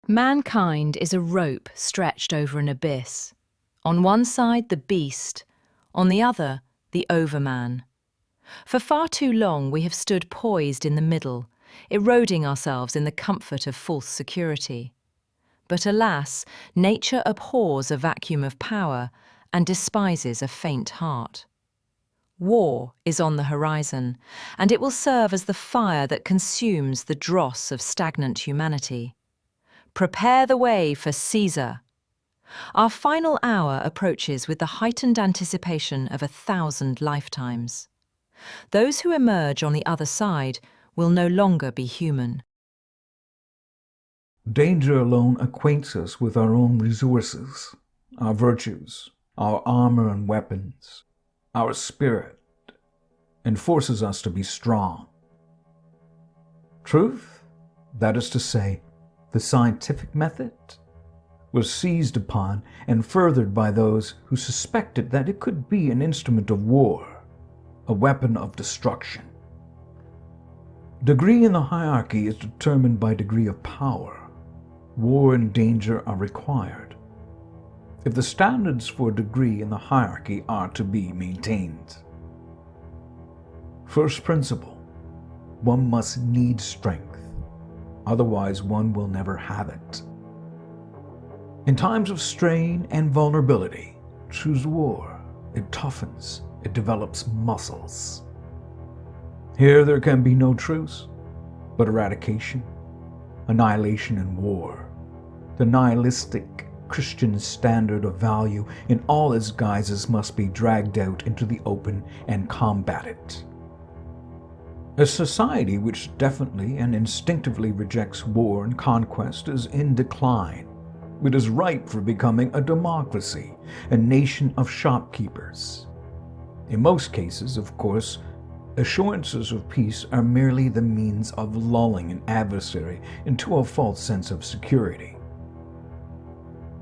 Mankind is a rope stretched over an abyss. On one side, the beast, on the other, the Overman. For far too long, we have stood poised in the middle, eroding ourselves in the comfort of false security. But alas, nature abhors a vacuum of power and despises a faint heart. War is on the horizon, and it will serve as the fire that consumes the dross of stagnant humanity. Prepare the way for Caesar. Our final hour approaches with the heightened anticipation of 1,000 lifetimes. Those who emerge on the other side will no longer be human. Danger alone acquaints us with our own resources, our virtues, our armor and weapons, our spirit, and forces us to be strong. Truth, that is to say, the scientific method, was seized upon and furthered by those who suspected that it could be an instrument of war, a weapon of destruction. Degree in the hierarchy is determined by degree of power. War and danger are required. If the standards for degree in the hierarchy are to be maintained. First principle, one must need strength. Otherwise, one will never have it. In times of strain and vulnerability, choose war. It toughens, it develops muscles. Here there can be no truce, but eradication, annihilation and war. The nihilistic Christian standard of value in all its guises must be dragged out into the open and combated. A society which definitely and instinctively rejects war and conquest is in decline. It is ripe for becoming a democracy, a nation of shopkeepers. In most cases, of course, assurances of peace are merely the means of lulling an adversary into a false sense of security.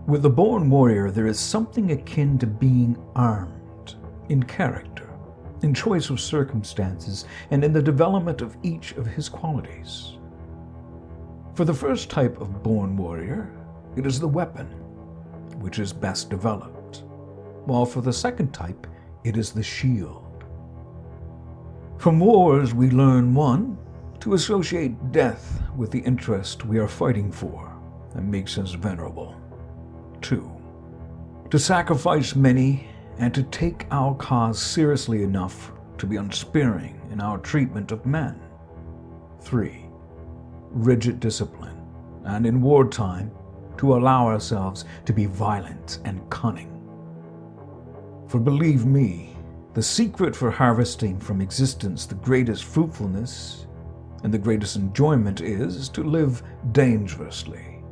With the born warrior, there is something akin to being armed in character, in choice of circumstances, and in the development of each of his qualities. For the first type of born warrior, it is the weapon, which is best developed, while for the second type, it is the shield. From wars, we learn, 1, to associate death with the interest we are fighting for, and makes us venerable. 2, to sacrifice many and to take our cause seriously enough to be unsparing in our treatment of men. 3, rigid discipline, and in wartime, to allow ourselves to be violent and cunning. For believe me, the secret for harvesting from existence the greatest fruitfulness and the greatest enjoyment is to live dangerously.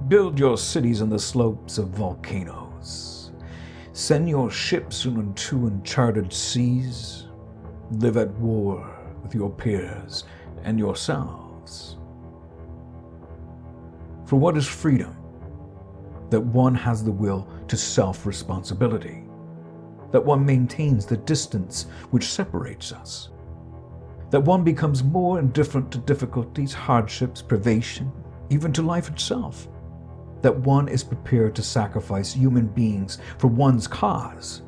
Build your cities on the slopes of volcanoes. Send your ships into uncharted seas. Live at war with your peers and yourselves. For what is freedom? That one has the will to self-responsibility. That one maintains the distance which separates us. That one becomes more indifferent to difficulties, hardships, privation, even to life itself. That one is prepared to sacrifice human beings for one's cause,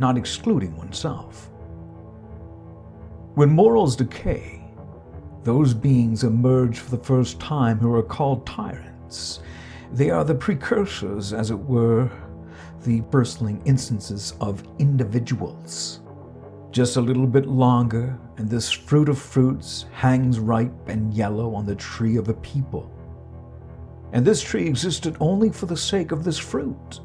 not excluding oneself. When morals decay, those beings emerge for the first time who are called tyrants. They are the precursors, as it were, the bristling instances of individuals. Just a little bit longer, and this fruit of fruits hangs ripe and yellow on the tree of a people. And this tree existed only for the sake of this fruit.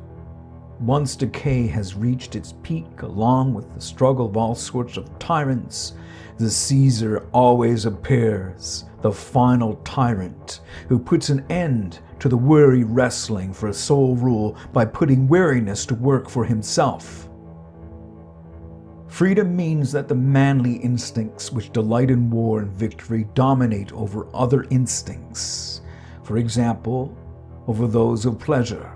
Once decay has reached its peak, along with the struggle of all sorts of tyrants, the Caesar always appears, the final tyrant, who puts an end to the weary wrestling for sole rule by putting weariness to work for himself. Freedom means that the manly instincts which delight in war and victory dominate over other instincts. For example, over those of pleasure.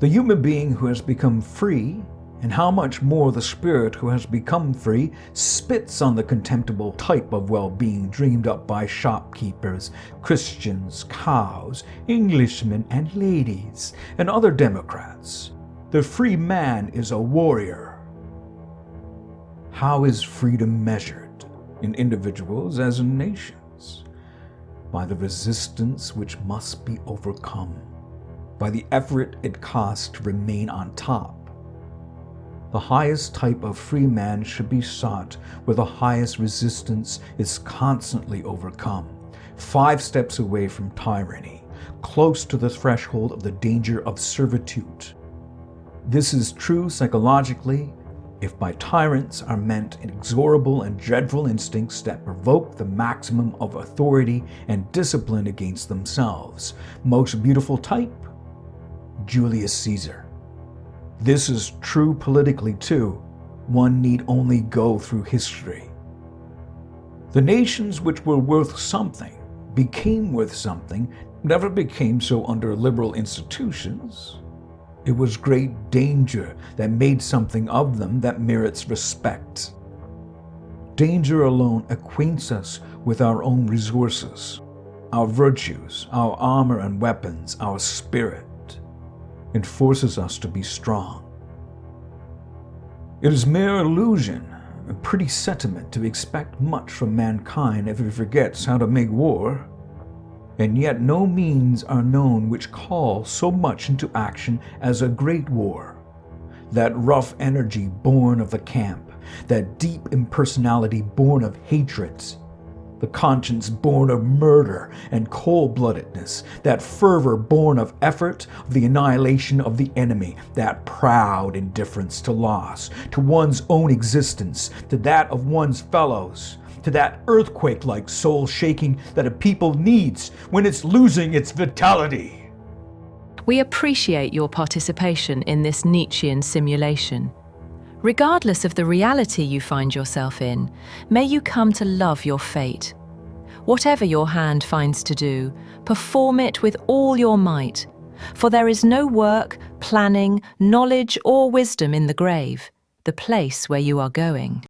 The human being who has become free and how much more the spirit who has become free spits on the contemptible type of well-being dreamed up by shopkeepers, Christians, cows, Englishmen and ladies, and other Democrats. The free man is a warrior. How is freedom measured in individuals as in nations? By the resistance which must be overcome, by the effort it costs to remain on top. The highest type of free man should be sought where the highest resistance is constantly overcome, 5 steps away from tyranny, close to the threshold of the danger of servitude. This is true psychologically if by tyrants are meant inexorable and dreadful instincts that provoke the maximum of authority and discipline against themselves. Most beautiful type? Julius Caesar. This is true politically too. One need only go through history. The nations which were worth something, became worth something, never became so under liberal institutions. It was great danger that made something of them that merits respect. Danger alone acquaints us with our own resources, our virtues, our armor and weapons, our spirit. It forces us to be strong. It is mere illusion, a pretty sentiment to expect much from mankind if it forgets how to make war. And yet no means are known which call so much into action as a great war. That rough energy born of the camp, that deep impersonality born of hatreds, the conscience born of murder and cold-bloodedness, that fervor born of effort, of the annihilation of the enemy, that proud indifference to loss, to one's own existence, to that of one's fellows, to that earthquake-like soul-shaking that a people needs when it's losing its vitality. We appreciate your participation in this Nietzschean simulation. Regardless of the reality you find yourself in, may you come to love your fate. Whatever your hand finds to do, perform it with all your might, for there is no work, planning, knowledge or wisdom in the grave, the place where you are going.